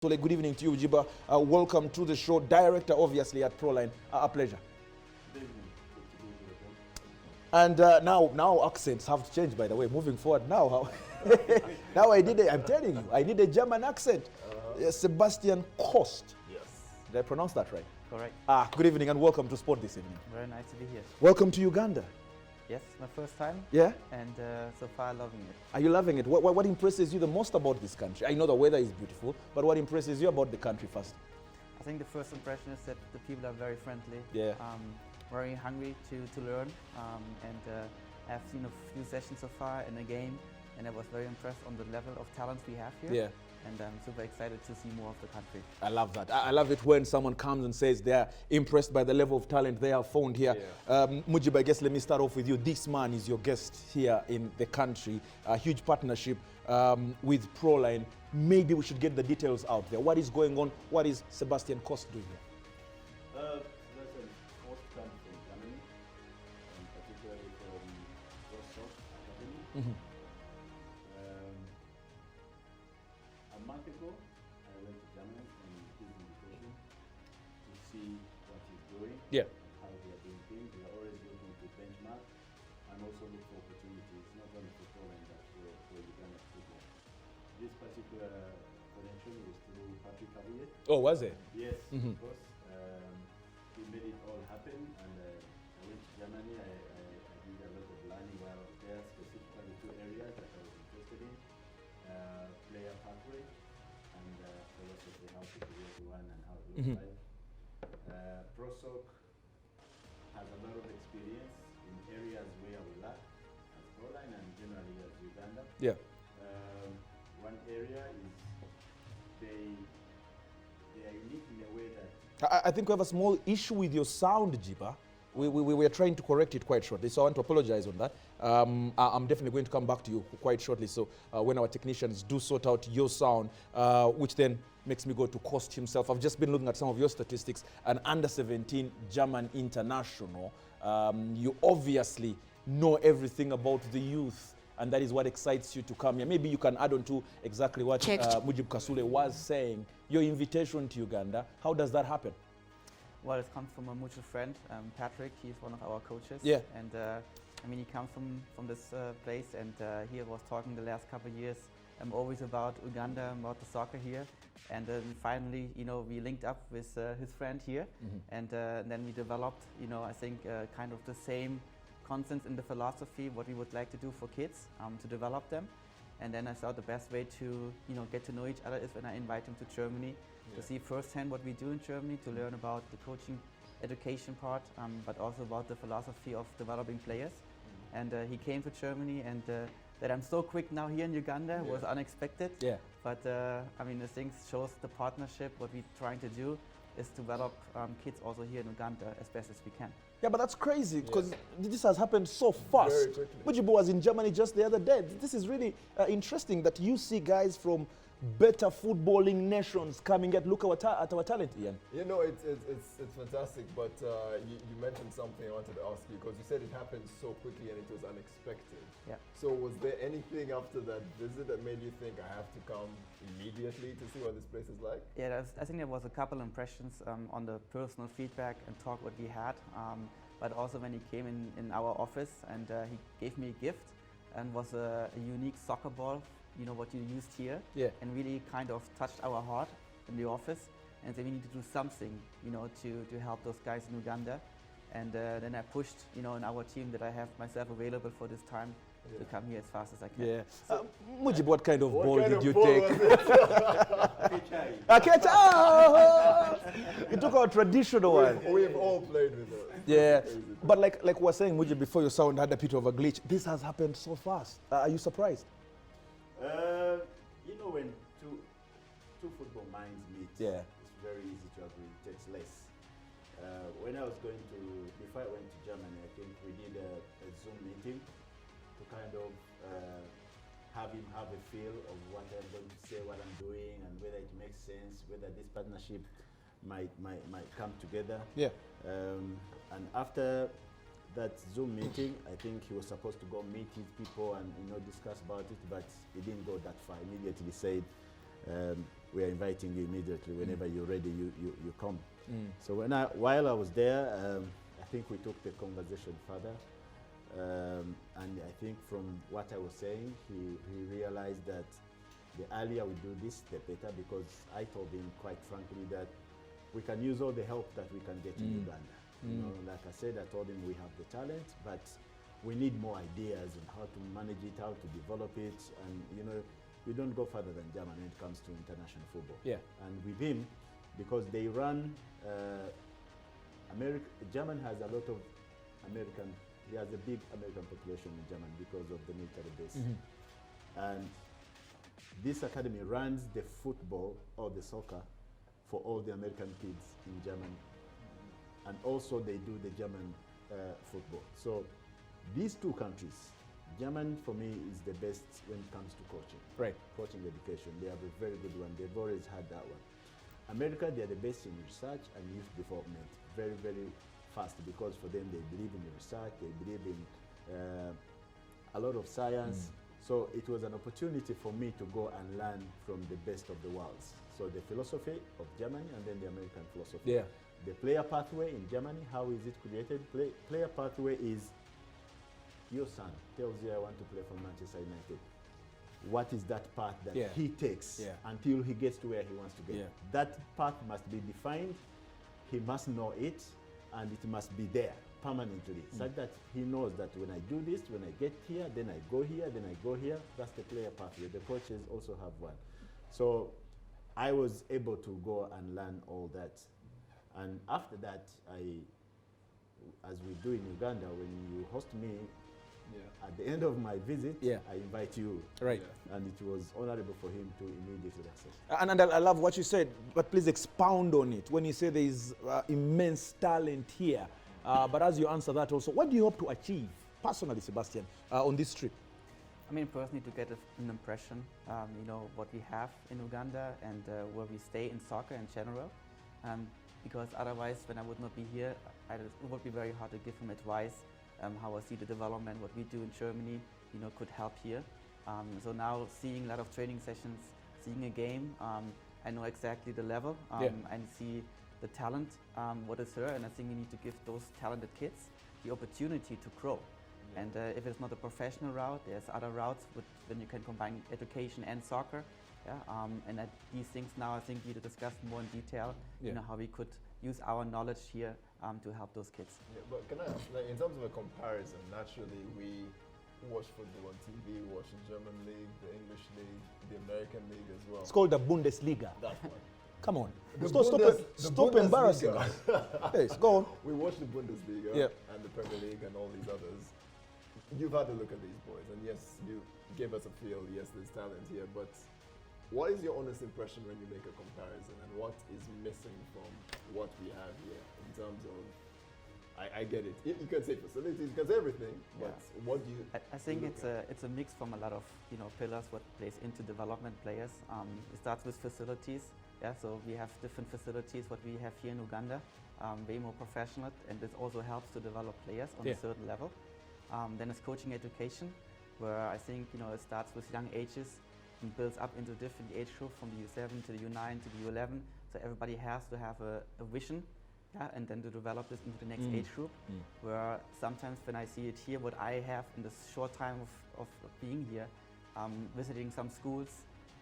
Kasule, good evening to you, Mujib. Welcome to the show. Director, obviously, at Proline. A pleasure. Good evening. Good to be here again. And now accents have changed, by the way. Moving forward now, now I'm telling you, I need a German accent. Sebastian Korst. Yes. Did I pronounce that right? Correct. Good evening and welcome to Sport this evening. Very nice to be here. Welcome to Uganda. Yes, my first time. Yeah? And so far loving it. Are you loving it? What impresses you the most about this country? I know the weather is beautiful, but what impresses you about the country first? I think the first impression is that the people are very friendly. Yeah. Very hungry to learn. I've seen a few sessions so far in a game, and I was very impressed on the level of talents we have here. Yeah. And I'm super excited to see more of the country. I love that. I love it when someone comes and says they're impressed by the level of talent they have found here. Yeah. Mujib, I guess let me start off with you. This man is your guest here in the country. A huge partnership with Proline. Maybe we should get the details out there. What is going on? What is Sebastian Korst doing here? Sebastian Korst comes from Germany, and particularly from Korst Academy. Mm-hmm. A month ago, I went to Germany on his invitation to see what he's doing, Yeah. how they are doing things. We are always looking to benchmark and also look for opportunities, not only for Poland but for Uganda football. This particular connection was through Patrick Kasule. Oh, was it? Yes, Mhm. of course. He made it all happen, and I went to Germany. I did a lot of learning while I was there, specifically two areas that I was interested in. Player pathway and philosophy, how to create one and how it looks Mhm. like. ProSoc has a lot of experience in areas where we lack as Poland and generally as Uganda. Yeah. One area is they are unique in a way that I think we have a small issue with your sound, Jiba. We are trying to correct it quite shortly, so I want to apologize on that. I'm definitely going to come back to you quite shortly, so when our technicians do sort out your sound, which then makes me go to Korst himself. I've just been looking at some of your statistics. An under-17 German international. You obviously know everything about the youth, and that is what excites you to come here. Maybe you can add on to exactly what Mujib Kasule was saying. Your invitation to Uganda, how does that happen? Well, it comes from a mutual friend, Patrick. He's one of our coaches. Yeah. And I mean, he comes from this place, and he was talking the last couple of years always about Uganda, about the soccer here. And then finally, we linked up with his friend here, and then we developed, I think, kind of the same concepts in the philosophy, what we would like to do for kids, to develop them. And then I thought the best way to, get to know each other is when I invite him to Germany to see firsthand what we do in Germany, to learn about the coaching education part, but also about the philosophy of developing players. And he came to Germany, and that I'm so quick now here in Uganda was unexpected. Yeah. But I mean, the things shows the partnership. What we're trying to do is develop kids also here in Uganda as best as we can. Yeah, but that's crazy because this has happened so fast. Very quickly. Mujib was in Germany just the other day. This is really interesting that you see guys from better footballing nations coming at look at our talent, Ian. You know, it's fantastic, but you mentioned something I wanted to ask you, because you said it happened so quickly and it was unexpected. Yeah. So was there anything after that visit that made you think I have to come immediately to see what this place is like? Yeah, I think there was a couple impressions on the personal feedback and talk what we had, but also when he came in our office and he gave me a gift and was a unique soccer ball, what you used here, and really kind of touched our heart in the office, and said we need to do something, to help those guys in Uganda. And then I pushed, in our team that I have myself available for this time to come here as fast as I can. Yeah. Mujib, what kind of ball did you ball take? was it? You took our traditional one. We've all played with it. Yeah, but like we were saying, Mujib, before your sound had a bit of a glitch. This has happened so fast. Are you surprised? When two football minds meet, it's very easy to agree. It takes less. When I was before I went to Germany, I think we did a Zoom meeting to kind of have him have a feel of what I'm going to say, what I'm doing, and whether it makes sense, whether this partnership might come together. Yeah. And after that Zoom meeting, I think he was supposed to go meet his people and discuss about it, but he didn't go that far. Immediately said we are inviting you immediately. Whenever you're ready, you come. So while I was there, I think we took the conversation further. And I think from what I was saying, he realized that the earlier we do this, the better, because I told him quite frankly that we can use all the help that we can get in Uganda. You know, like I said, I told him we have the talent, but we need more ideas on how to manage it, how to develop it, and you know, we don't go further than Germany when it comes to international football. Yeah. And with him, because they run, Germany has a lot of American. He has a big American population in Germany because of the military base, and this academy runs the football or the soccer for all the American kids in Germany. And also they do the German football. So these two countries, Germany for me is the best when it comes to coaching. Right. Coaching education, they have a very good one. They've always had that one. America, they're the best in research and youth development. Very, very fast, because for them they believe in the research, they believe in a lot of science. So it was an opportunity for me to go and learn from the best of the worlds. So the philosophy of Germany and then the American philosophy. Yeah. The player pathway in Germany, how is it created? Player pathway is your son tells you I want to play for Manchester United. What is that path that he takes until he gets to where he wants to get? That path must be defined, he must know it, and it must be there permanently, such that he knows that when I do this, when I get here, then I go here, then I go here. That's the player pathway. The coaches also have one. So I was able to go and learn all that. And after that, as we do in Uganda, when you host me, at the end of my visit, I invite you. Right. And it was honorable for him to immediately accept. And I love what you said, but please expound on it. When you say there is immense talent here, but as you answer that also, what do you hope to achieve personally, Sebastian, on this trip? I mean, personally, to get an impression, you know, what we have in Uganda and where we stay in soccer in general. Because otherwise, when I would not be here, it would be very hard to give him advice, how I see the development, what we do in Germany, you know, could help here. So now seeing a lot of training sessions, seeing a game, I know exactly the level and see the talent, what is there, and I think we need to give those talented kids the opportunity to grow. And if it's not a professional route, there's other routes when you can combine education and soccer. And these things now I think we need to discuss more in detail, you know, how we could use our knowledge here to help those kids. But can I ask, like, in terms of a comparison, naturally we watch football on TV, we watch the German league, the English league, the American league as well. It's called the Bundesliga. That one. Come on. Stop embarrassing us. Yes, go on. We watch the Bundesliga and the Premier League and all these others. You've had a look at these boys, and yes, you gave us a feel, yes, there's talent here, but what is your honest impression when you make a comparison, and what is missing from what we have here in terms of, I get it, you can say facilities, you can say everything, but what do you I think it's a mix from a lot of, you know, pillars what plays into development players. It starts with facilities, so we have different facilities what we have here in Uganda, way more professional, and this also helps to develop players on a certain level. Then it's coaching education, where I think, you know, it starts with young ages and builds up into different age groups from the U7 to the U9 to the U11. So everybody has to have a vision, and then to develop this into the next age group. Where sometimes when I see it here, what I have in this short time of being here, visiting some schools,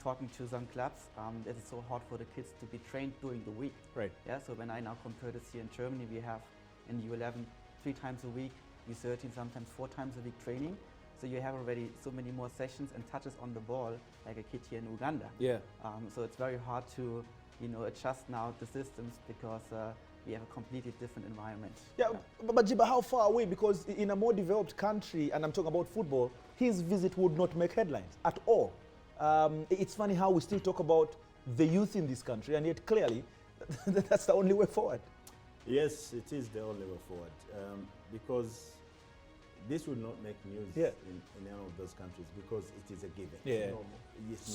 talking to some clubs, it is so hard for the kids to be trained during the week. Right. So when I now compare this here in Germany, we have in U11 3 times a week, U13 sometimes 4 times a week training. So you have already so many more sessions and touches on the ball like a kid here in Uganda. So it's very hard to, you know, adjust now the systems because we have a completely different environment. But Jiba, how far away? Because in a more developed country, and I'm talking about football, his visit would not make headlines at all. It's funny how we still talk about the youth in this country, and yet clearly that's the only way forward. Yes, it is the only way forward, because this will not make news in any of those countries because it is a given. It's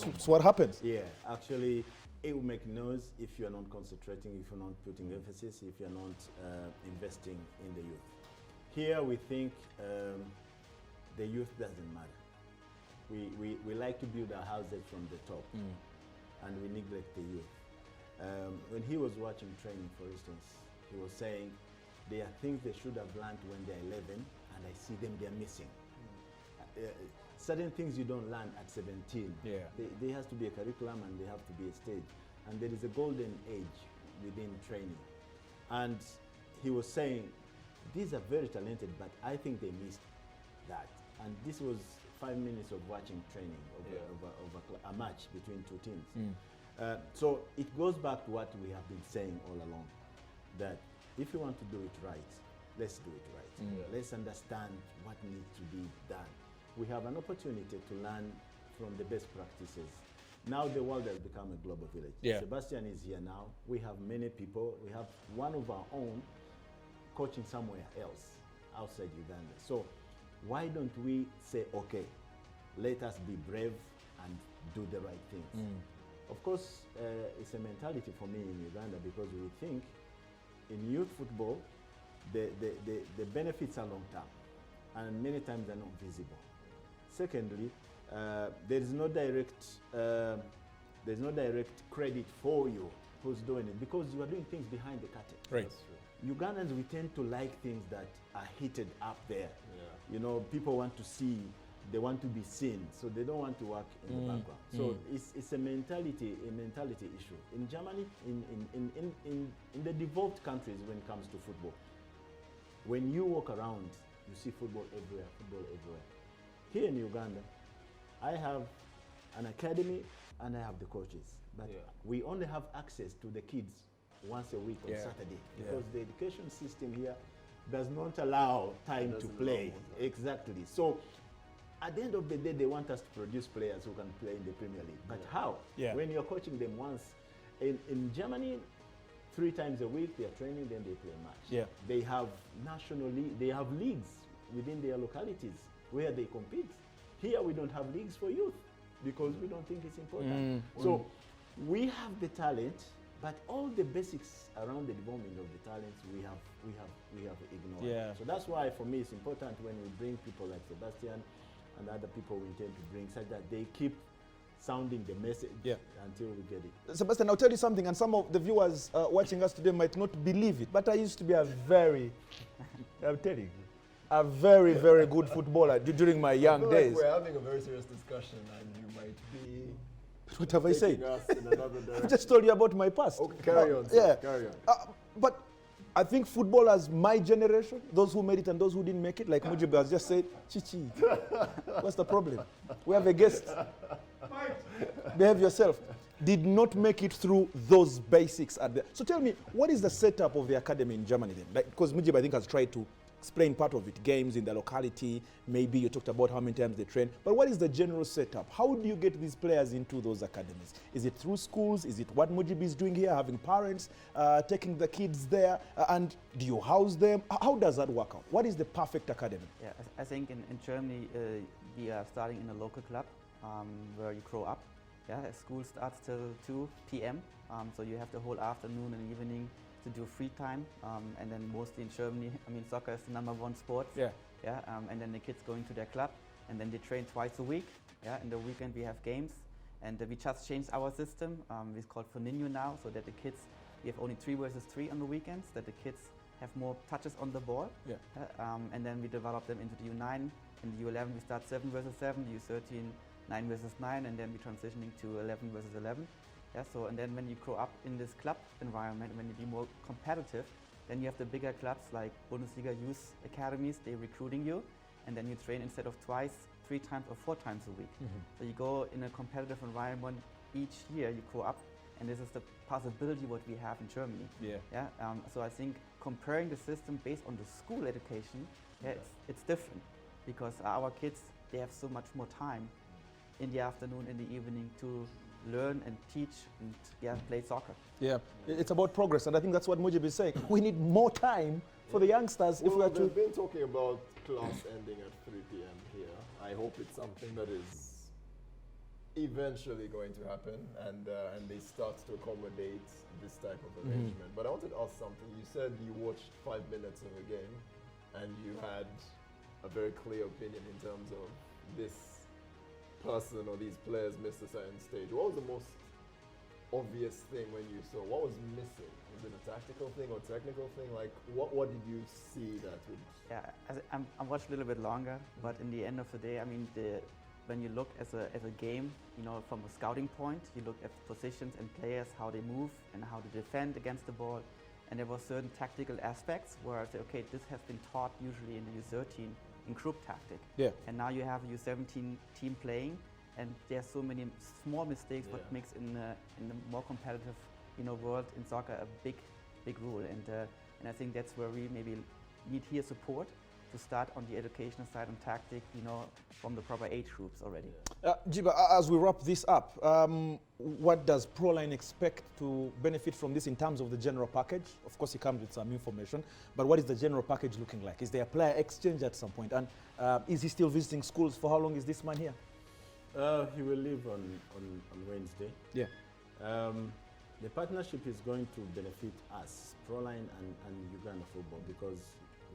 normal. It's what happens. Actually, it will make news if you're not concentrating, if you're not putting emphasis, if you're not investing in the youth. Here we think the youth doesn't matter. We like to build our houses from the top. and we neglect the youth. When he was watching training, for instance, he was saying there are things they should have learned when they're 11, and I see them they're missing. Certain things you don't learn at 17. Yeah. There has to be a curriculum and there have to be a stage. And there is a golden age within training. And he was saying, these are very talented, but I think they missed that. And this was 5 minutes of watching training of a match between two teams. So it goes back to what we have been saying all along, that if you want to do it right, let's do it right. Let's understand what needs to be done. We have an opportunity to learn from the best practices. Now the world has become a global village. Yeah. Sebastian is here now. We have many people. We have one of our own coaching somewhere else outside Uganda. So why don't we say, okay, let us be brave and do the right things. Of course, it's a mentality for me in Uganda, because we think in youth football, the benefits are long term, and many times they're not visible. Secondly, there's no direct credit for you who's doing it, because you are doing things behind the curtain. Right. Ugandans, we tend to like things that are heated up there. Yeah. You know, people want to see, they want to be seen, so they don't want to work in the background. So it's a mentality issue. In Germany, in the developed countries, when it comes to football, when you walk around, you see football everywhere, Here in Uganda, I have an academy and I have the coaches, but we only have access to the kids once a week on Saturday, because the education system here does not allow time to play. Exactly. So at the end of the day, they want us to produce players who can play in the Premier League. But how? When you're coaching them once, in Germany, 3 times a week they are training, then they play a match. They have national league, they have leagues within their localities where they compete. Here we don't have leagues for youth because we don't think it's important. So we have the talent, but all the basics around the development of the talents we have ignored. So that's why for me it's important when we bring people like Sebastian and other people we intend to bring, such that they keep sounding the message until we get it. Sebastian, I'll tell you something, and some of the viewers watching us today might not believe it, but I used to be I'm telling you, a very, very good footballer during my young days. We're having a very serious discussion, and you might be. What have I said? Us in another direction. I just told you about my past. Okay, carry on. Sir, carry on. But I think footballers, my generation, those who made it and those who didn't make it, like Mujib has just said, Chichi, what's the problem? We have a guest. Behave yourself. Did not make it through those basics. So tell me, what is the setup of the academy in Germany then? Like, because Mujib, I think, has tried to explain part of it, games in the locality, maybe you talked about how many times they train, but what is the general setup? How do you get these players into those academies? Is it through schools? Is it what Mujib is doing here, having parents taking the kids there, and do you house them? How does that work out? What is the perfect academy? Yeah, I think in Germany we are starting in a local club where you grow up. Yeah, school starts till 2 p.m. So you have the whole afternoon and evening to do free time, and then mostly in Germany, I mean, soccer is the #1 sport. And then the kids going to their club, and then they train twice a week. In the weekend we have games, and we just changed our system. It's called Forninho now, so that the kids, we have only 3 versus 3 on the weekends, that the kids have more touches on the ball. And then we develop them into the U9. In the U11 we start 7 versus 7, the U13 9 versus 9, and then we're transitioning to 11 versus 11. So and then when you grow up in this club environment, when you be more competitive, then you have the bigger clubs like Bundesliga youth academies, they're recruiting you, and then you train instead of twice, 3 times or 4 times a week. So you go in a competitive environment each year, you grow up, and this is the possibility what we have in Germany. So I think comparing the system based on the school education, it's different, because our kids, they have so much more time in the afternoon, in the evening to learn and teach and play soccer. It's about progress, and I think that's what Mujib is saying. We need more time for the youngsters. If we are to. We've been talking about class ending at 3 p.m. here. I hope it's something that is eventually going to happen, and they start to accommodate this type of arrangement. But I wanted to ask something. You said you watched 5 minutes of a game, and you had a very clear opinion in terms of this person or these players missed a certain stage. What was the most obvious thing when you saw? What was missing? Was it a tactical thing or technical thing? Like, what did you see that would... Yeah, I watched a little bit longer, but in the end of the day, I mean, when you look as a game, you know, from a scouting point, you look at positions and players, how they move and how to defend against the ball. And there were certain tactical aspects where I say, okay, this has been taught usually in the U13 in group tactic. Yeah. And now you have a U17 team playing, and there's so many small mistakes, what makes in the more competitive, you know, world in soccer a big rule. And I think that's where we maybe need here support to start on the educational side and tactic, you know, from the proper age groups already. Jiba, as we wrap this up, what does Proline expect to benefit from this in terms of the general package? Of course, it comes with some information, but what is the general package looking like? Is there a player exchange at some point? And is he still visiting schools? For how long is this man here? He will leave on Wednesday. Yeah. The partnership is going to benefit us, Proline and Uganda football, because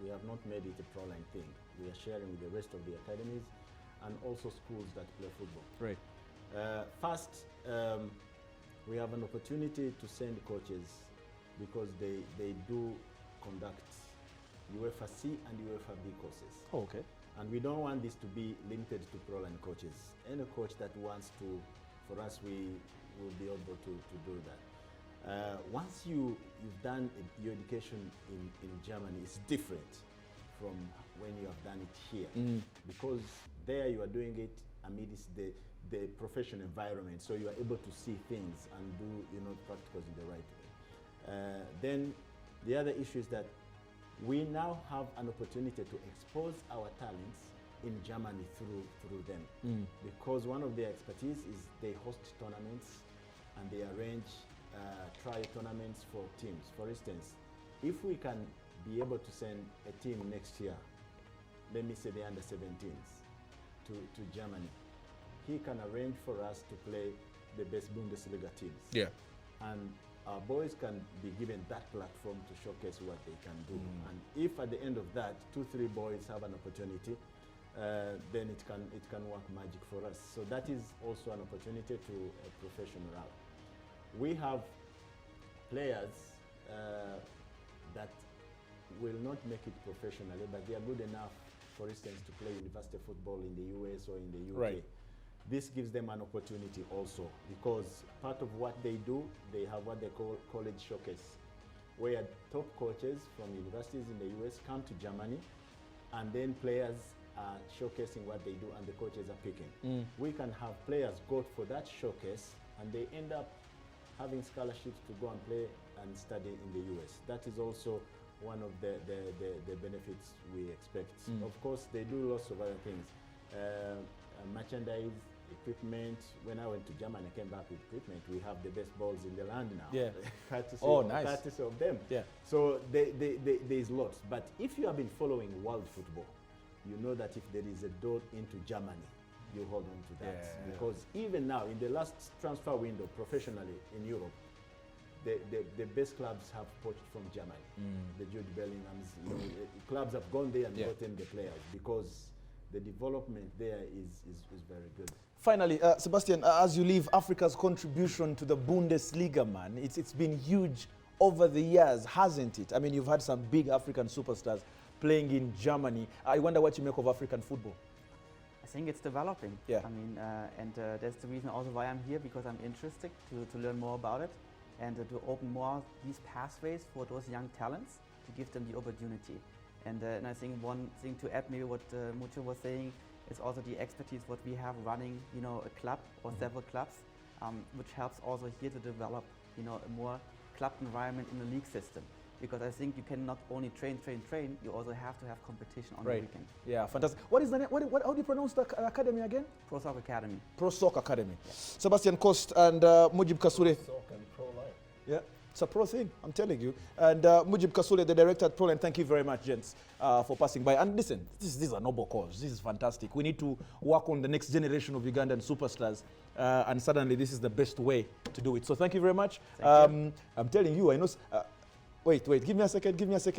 we have not made it a Proline thing. We are sharing with the rest of the academies and also schools that play football. Right. First, we have an opportunity to send coaches because they do conduct UEFA C and UEFA B courses. Oh, okay. And we don't want this to be limited to Proline coaches. Any coach that wants to, for us, we will be able to do that. Once you've done your education in Germany, it's different from when you have done it here. Because there you are doing it amidst the professional environment, so you are able to see things and do, you know, practicals in the right way. Then the other issue is that we now have an opportunity to expose our talents in Germany through them. Because one of their expertise is they host tournaments and they arrange trial tournaments for teams. For instance, if we can be able to send a team next year, let me say the under-17s, to Germany, he can arrange for us to play the best Bundesliga teams. Yeah. And our boys can be given that platform to showcase what they can do. And if at the end of that, 2-3 boys have an opportunity, then it can work magic for us. So that is also an opportunity to a professional route. We have players that will not make it professionally, but they are good enough, for instance, to play university football in the US or in the UK. Right. This gives them an opportunity also, because part of what they do, they have what they call college showcase, where top coaches from universities in the US come to Germany, and then players are showcasing what they do and the coaches are picking. We can have players go for that showcase and they end up having scholarships to go and play and study in the US. That is also one of the benefits we expect. Of course, they do lots of other things. Merchandise, equipment. When I went to Germany, I came back with equipment. We have the best balls in the land now. Yeah. Nice. Courtesy of them. Yeah. So there's lots. But if you have been following world football, you know that if there is a door into Germany, you hold on to that. Yeah. Because even now, in the last transfer window, professionally in Europe, the best clubs have poached from Germany. The Jude Bellinghams, you know, clubs have gone there and gotten the players because the development there is very good. Finally, Sebastian, as you leave, Africa's contribution to the Bundesliga, man, it's been huge over the years, hasn't it? I mean, you've had some big African superstars playing in Germany. I wonder what you make of African football. I think it's developing. Yeah. I mean, that's the reason also why I'm here, because I'm interested to learn more about it and to open more these pathways for those young talents, to give them the opportunity. And I think one thing to add, maybe what Mujib was saying, is also the expertise what we have running, you know, a club or several clubs, which helps also here to develop, you know, a more club environment in the league system. Because I think you can not only train, you also have to have competition on the weekend. Yeah, fantastic. What is the name? How do you pronounce the academy again? Pro Soccer Academy. Pro Soccer Academy. Yeah. Sebastian Korst and Mujib Kasule. Soccer and Proline. Yeah, it's a pro thing, I'm telling you. And Mujib Kasule, the director at Proline, thank you very much, gents, for passing by. And listen, this is a noble cause. This is fantastic. We need to work on the next generation of Ugandan superstars. And suddenly, this is the best way to do it. So thank you very much. Thank you. I'm telling you, I know... wait, give me a second.